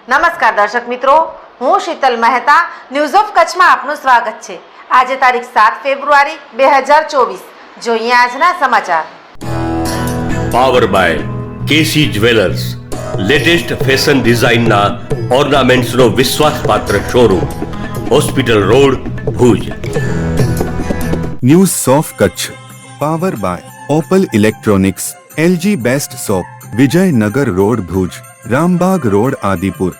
નમસ્કાર દર્શક મિત્રો, હું શીતલ મહેતા. ન્યૂઝ ઓફ કચ્છમાં આપનું સ્વાગત છે. આજે તારીખ 7 ફેબ્રુઆરી 2024. જોઈએ આજના સમાચાર. Power by KC jewellers, latest fashion ડિઝાઇનના ઓર્નામેન્ટ્સનો વિશ્વાસપાત્ર showroom, hospital road, Bhuj. News of Kutch power by Opal electronics, LG best shop, Vijaynagar road, Bhuj, Rambag road, Adipur.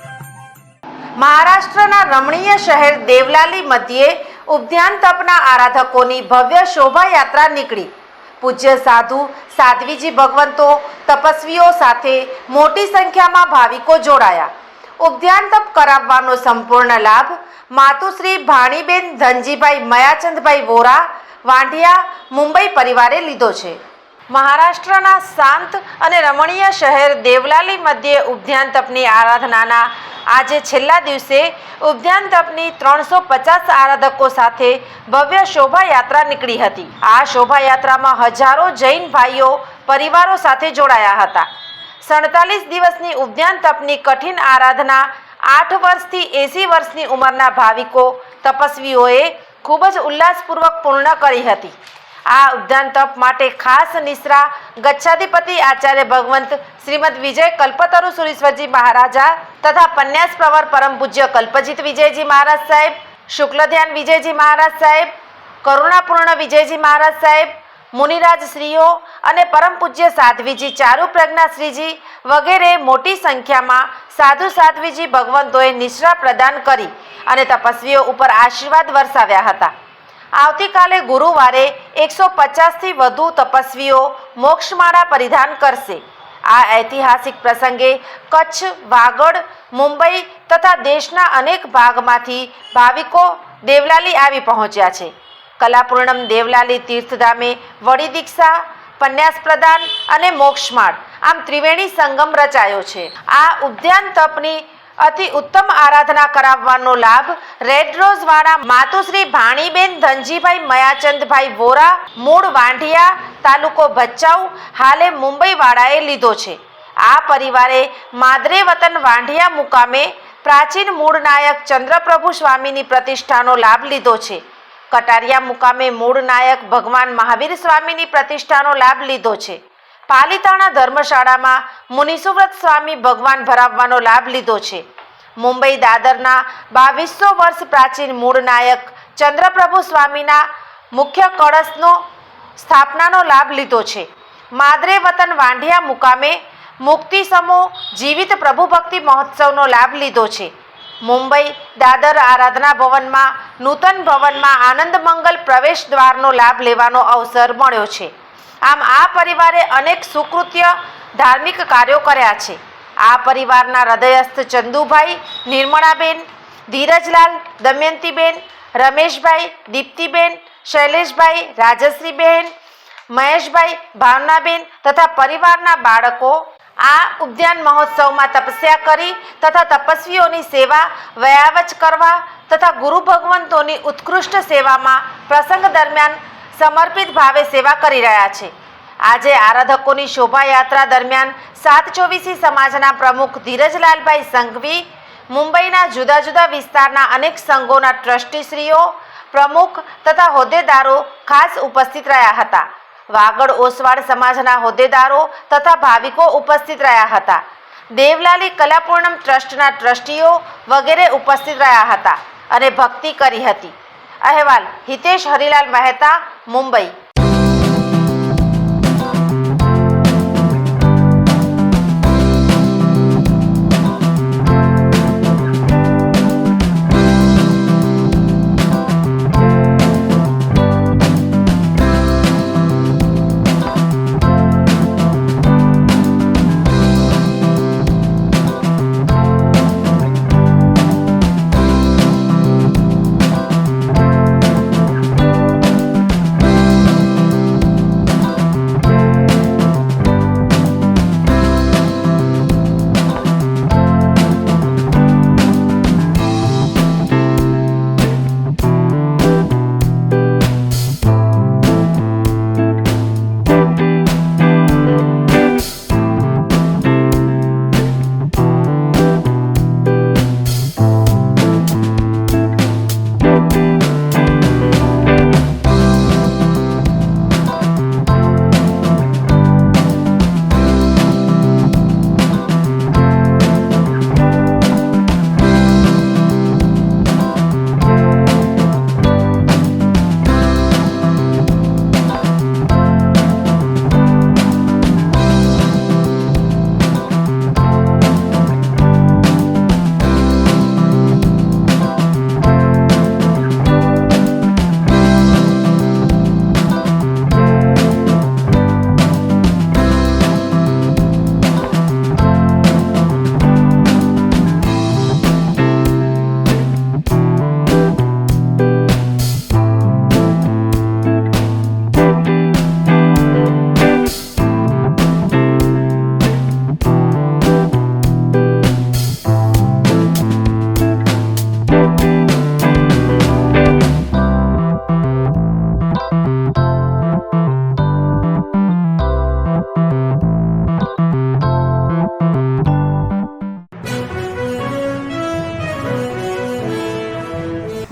મહારાષ્ટ્રના રમણીય શહેર દેવલાલી મધ્યે ઉદ્યાન તપના આરાધકોની ભવ્ય શોભાયાત્રા નીકળી. પૂજ્ય સાધુ સાધ્વીજી ભગવંતો તપસ્વીઓ સાથે મોટી સંખ્યામાં ભાવિકો જોડાયા. ઉદ્યાન તપ કરાવવાનો સંપૂર્ણ લાભ માતુશ્રી ભાણીબેન ધનજીભાઈ મયાચંદભાઈ વોરા વાંઢિયા મુંબઈ પરિવારે લીધો છે. મહારાષ્ટ્રના શાંત અને રમણીય શહેર દેવલાલી મધ્યે ઉદ્યાન તપની આરાધનાના આજે છેલ્લા દિવસે ઉદ્યાન તપની 350 આરાધકો સાથે ભવ્ય શોભાયાત્રા નીકળી હતી. આ શોભાયાત્રામાં હજારો જૈન ભાઈઓ પરિવારો સાથે જોડાયા હતા. 47 દિવસની ઉદ્યાન તપની કઠિન આરાધના 8 વર્ષથી 80 વર્ષની ઉંમરના ભાવિકો તપસ્વીઓએ ખૂબ જ ઉલ્લાસપૂર્વક પૂર્ણ કરી હતી. આ ઉદ્યાન તપ માટે ખાસ નિશ્રા ગચ્છાધિપતિ આચાર્ય ભગવંત શ્રીમદ વિજય કલ્પતરુ સુરીશ્વરજી મહારાજા તથા પન્યાસ પ્રવર પરમ પૂજ્ય કલ્પજીત વિજયજી મહારાજ સાહેબ, શુક્લધ્યાન વિજયજી મહારાજ સાહેબ, કરુણાપૂર્ણ વિજયજી મહારાજ સાહેબ, મુનિરાજ શ્રીઓ અને પરમ પૂજ્ય સાધ્વીજી ચારુ પ્રજ્ઞા શ્રીજી વગેરે મોટી સંખ્યામાં સાધુ સાધ્વીજી ભગવંતોએ નિશ્રા પ્રદાન કરી અને તપસ્વીઓ ઉપર આશીર્વાદ વરસાવ્યા હતા. આવતીકાલે ગુરુવારે 150થી વધુ તપસ્વીઓ મોક્ષમાળા પરિધાન કરશે. આ ઐતિહાસિક પ્રસંગે કચ્છ, વાગડ, મુંબઈ તથા દેશના અનેક ભાગમાંથી ભાવિકો દેવલાલી આવી પહોંચ્યા છે. કલાપૂર્ણમ દેવલાલી તીર્થધામે વડી દીક્ષા, પન્યાસ પ્રદાન અને મોક્ષમાળ આમ ત્રિવેણી સંગમ રચાયો છે. આ ઉદ્યાન તપની અતિ ઉત્તમ આરાધના કરાવવાનો લાભ રેડ રોઝ વાળા માતુશ્રી ભાણીબેન ધનજીભાઈ મયાચંદભાઈ વોરા, મૂળ વાંઢિયા, તાલુકો ભચાઉ, હાલે મુંબઈ વાળાએ લીધો છે. આ પરિવારે માદરે વતન વાંઢિયા મુકામે પ્રાચીન મૂળ નાયક ચંદ્રપ્રભુ સ્વામીની પ્રતિષ્ઠાનો લાભ લીધો છે. કટારિયા મુકામે મૂળ નાયક ભગવાન મહાવીર સ્વામીની પ્રતિષ્ઠાનો લાભ લીધો છે. પાલિતાણા ધર્મશાળામાં મુનિસુવ્રત સ્વામી ભગવાન ભરાવવાનો લાભ લીધો છે. મુંબઈ દાદરના 2200 વર્ષ પ્રાચીન મૂળ નાયક ચંદ્રપ્રભુ સ્વામીના મુખ્ય કળશનો સ્થાપનાનો લાભ લીધો છે. માદરે વતન વાંઢિયા મુકામે મુક્તિ સમો જીવિત પ્રભુ ભક્તિ મહોત્સવનો લાભ લીધો છે. મુંબઈ દાદર આરાધના ભવનમાં નૂતન ભવનમાં આનંદ મંગલ પ્રવેશ દ્વારનો લાભ લેવાનો અવસર મળ્યો છે. આમ આ પરિવારે અનેક સુકૃત્ય ધાર્મિક કાર્યો કર્યા છે. આ પરિવારના હૃદયસ્થ ચંદુભાઈ, નિર્મળાબેન, ધીરજલાલ, દમયંતીબેન, રમેશભાઈ, દીપ્તિબેન, શૈલેષભાઈ, રાજશ્રીબેન, મહેશભાઈ, ભાવનાબેન તથા પરિવારના બાળકો આ ઉદ્યાન મહોત્સવમાં તપસ્યા કરી તથા તપસ્વીઓની સેવા વયાવચ કરવા તથા ગુરુ ભગવંતોની ઉત્કૃષ્ટ સેવામાં પ્રસંગ દરમિયાન સમર્પિત ભાવે સેવા કરી રહ્યા છે. આજે આરાધકોની શોભાયાત્રા દરમિયાન 724 સમાજના પ્રમુખ ધીરજલાલભાઈ સંઘવી, મુંબઈના જુદા જુદા વિસ્તારના અનેક સંઘોના ટ્રસ્ટીશ્રીઓ, પ્રમુખ તથા હોદ્દેદારો ખાસ ઉપસ્થિત રહ્યા હતા. વાગડ ઓસવાડ સમાજના હોદ્દેદારો તથા ભાવિકો ઉપસ્થિત રહ્યા હતા. દેવલાલી કલાપૂર્ણમ ટ્રસ્ટના ટ્રસ્ટીઓ વગેરે ઉપસ્થિત રહ્યા હતા અને ભક્તિ કરી હતી. અહેવાલ હિતેશ હરિલાલ મહેતા, મુંબઈ.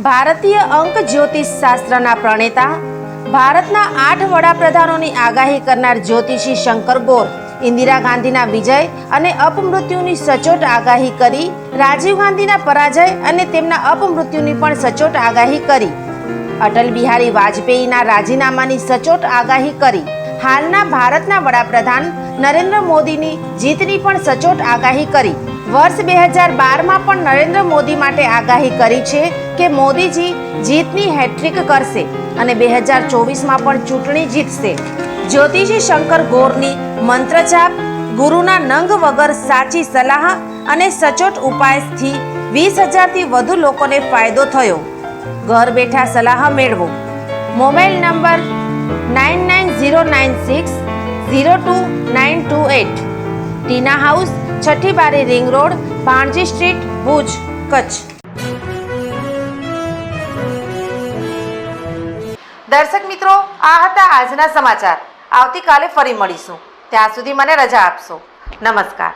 ભારતીય અંક જ્યોતિષ શાસ્ત્રના પ્રણેતા, ભારતના 8 વડાપ્રધાનોની આગાહી કરનાર જ્યોતિષી શંકર ગોર ઇન્દિરા ગાંધીના વિજય અને અપમૃત્યુની સચોટ આગાહી કરી, રાજીવ ગાંધીના પરાજય અને તેમના અપમૃત્યુની પણ સચોટ આગાહી કરી, અટલ બિહારી વાજપેયીના રાજીનામાની સચોટ આગાહી કરી, હાલના ભારતના વડાપ્રધાન નરેન્દ્ર મોદીની જીતની પણ સચોટ આગાહી કરી. વર્ષ 2012માં પણ નરેન્દ્ર મોદી માટે આગાહી કરી છે કે મોદીજી જીતની હેટ્રિક કરશે અને 2024માં પણ ચૂંટણી જીતશે. જ્યોતિષી શંકર ગોરની મંત્રજાપ, ગુરુના નંગ વગર સાચી સલાહ અને સચોટ ઉપાયથી 20,000થી વધુ લોકોને ફાયદો થયો. ઘર બેઠા સલાહ મેળવો. Mobile number 9909602928. ટીના હાઉસ, છઠ્ઠી બારી, ring road, Bhanji street, Bhuj, Kutch. દર્શક મિત્રો, આ હતા આજના સમાચાર. આવતીકાલે ફરી મળીશું. ત્યાં સુધી મને રજા આપશો. નમસ્કાર.